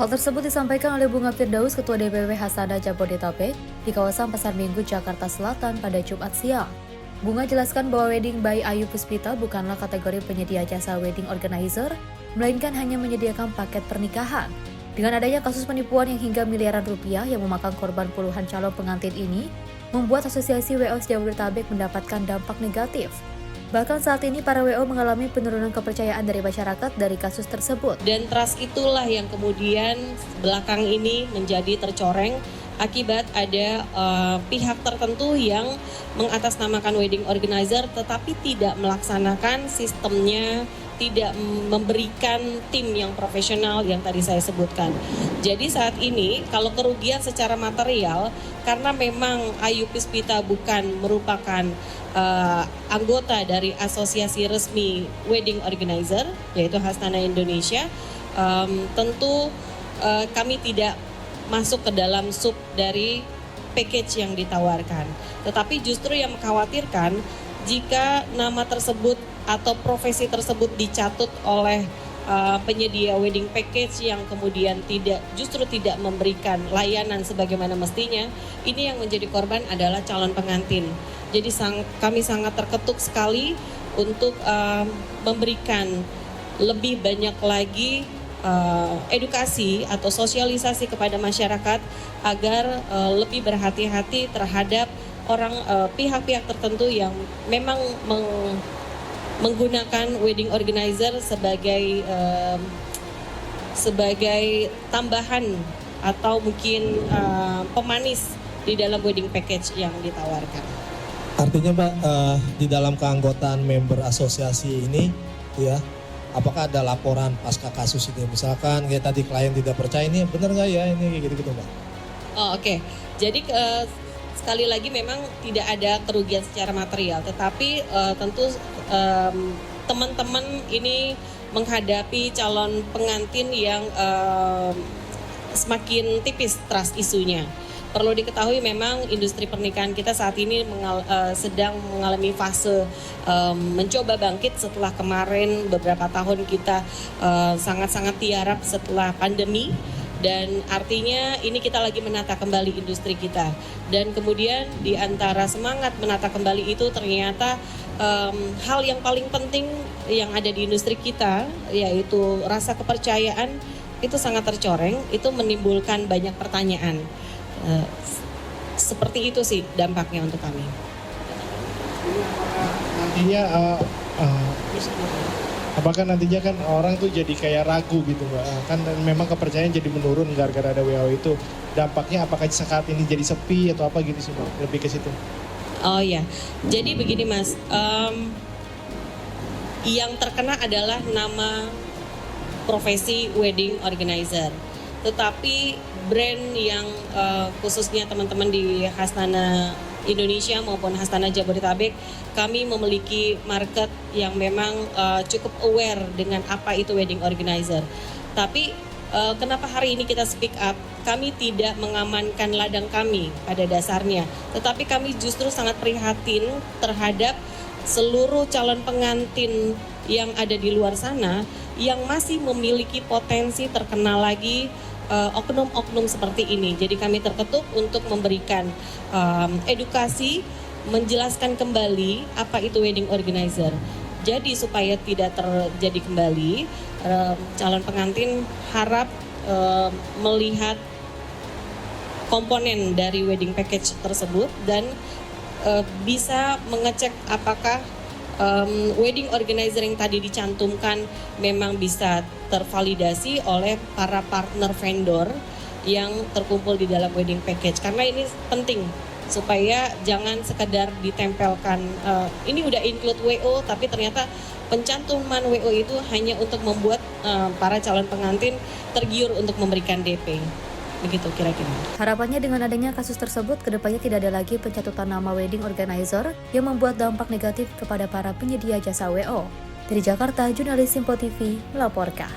Hal tersebut disampaikan oleh Bunga Firdaus, Ketua DPW Hasanah Jabodetabek, di kawasan Pasar Minggu, Jakarta Selatan pada Jumat siang. Bunga jelaskan bahwa wedding by Ayu Puspita bukanlah kategori penyedia jasa wedding organizer, melainkan hanya menyediakan paket pernikahan. Dengan adanya kasus penipuan yang hingga miliaran rupiah yang memakan korban puluhan calon pengantin ini, membuat Asosiasi WO Jabodetabek mendapatkan dampak negatif. Bahkan saat ini para WO mengalami penurunan kepercayaan dari masyarakat dari kasus tersebut. Dan trust itulah yang kemudian belakang ini menjadi tercoreng akibat ada pihak tertentu yang mengatasnamakan wedding organizer tetapi tidak melaksanakan sistemnya, tidak memberikan tim yang profesional yang tadi saya sebutkan. Jadi saat ini kalau kerugian secara material karena memang Ayu Puspita bukan merupakan anggota dari asosiasi resmi wedding organizer yaitu Hasanah Indonesia, tentu kami tidak masuk ke dalam sub dari package yang ditawarkan. Tetapi justru yang mengkhawatirkan jika nama tersebut atau profesi tersebut dicatut oleh penyedia wedding package yang kemudian justru tidak memberikan layanan sebagaimana mestinya, ini yang menjadi korban adalah calon pengantin. Jadi kami sangat terketuk sekali untuk memberikan lebih banyak lagi edukasi atau sosialisasi kepada masyarakat agar lebih berhati-hati terhadap pihak-pihak tertentu yang memang menggunakan wedding organizer sebagai tambahan atau mungkin pemanis di dalam wedding package yang ditawarkan. Artinya Mbak, di dalam keanggotaan member asosiasi ini ya, apakah ada laporan pasca kasus ini? Misalkan kayak tadi klien tidak percaya, ini benar nggak ya ini gitu-gitu Mbak? Oh, oke. Jadi sekali lagi memang tidak ada kerugian secara material, tetapi tentu teman-teman ini menghadapi calon pengantin yang semakin tipis trust isunya. Perlu diketahui memang industri pernikahan kita saat ini sedang mengalami fase mencoba bangkit setelah kemarin beberapa tahun kita sangat-sangat tiarap setelah pandemi. Dan artinya ini kita lagi menata kembali industri kita. Dan kemudian di antara semangat menata kembali itu ternyata hal yang paling penting yang ada di industri kita yaitu rasa kepercayaan itu sangat tercoreng, itu menimbulkan banyak pertanyaan. Seperti itu sih dampaknya untuk kami. Apakah nantinya kan orang tuh jadi kayak ragu gitu Mbak, kan memang kepercayaan jadi menurun gara-gara ada WHO itu. Dampaknya apakah saat ini jadi sepi atau apa gitu sih Mbak, lebih ke situ. Oh ya, jadi begini Mas, yang terkena adalah nama profesi wedding organizer. Tetapi brand yang khususnya teman-teman di Hasanah Indonesia maupun Hasanah Jabodetabek, kami memiliki market yang memang cukup aware dengan apa itu wedding organizer. Tapi kenapa hari ini kita speak up? Kami tidak mengamankan ladang kami pada dasarnya, tetapi kami justru sangat prihatin terhadap seluruh calon pengantin yang ada di luar sana yang masih memiliki potensi terkena lagi oknum-oknum seperti ini. Jadi kami terketuk untuk memberikan edukasi, menjelaskan kembali apa itu wedding organizer. Jadi supaya tidak terjadi kembali, calon pengantin harap melihat komponen dari wedding package tersebut dan bisa mengecek apakah wedding organizer yang tadi dicantumkan memang bisa tervalidasi oleh para partner vendor yang terkumpul di dalam wedding package. Karena ini penting supaya jangan sekedar ditempelkan ini udah include WO tapi ternyata pencantuman WO itu hanya untuk membuat para calon pengantin tergiur untuk memberikan DP. Begitu kira-kira. Harapannya dengan adanya kasus tersebut, kedepannya tidak ada lagi pencatutan nama wedding organizer yang membuat dampak negatif kepada para penyedia jasa WO. Dari Jakarta, jurnalis Simpo TV melaporkan.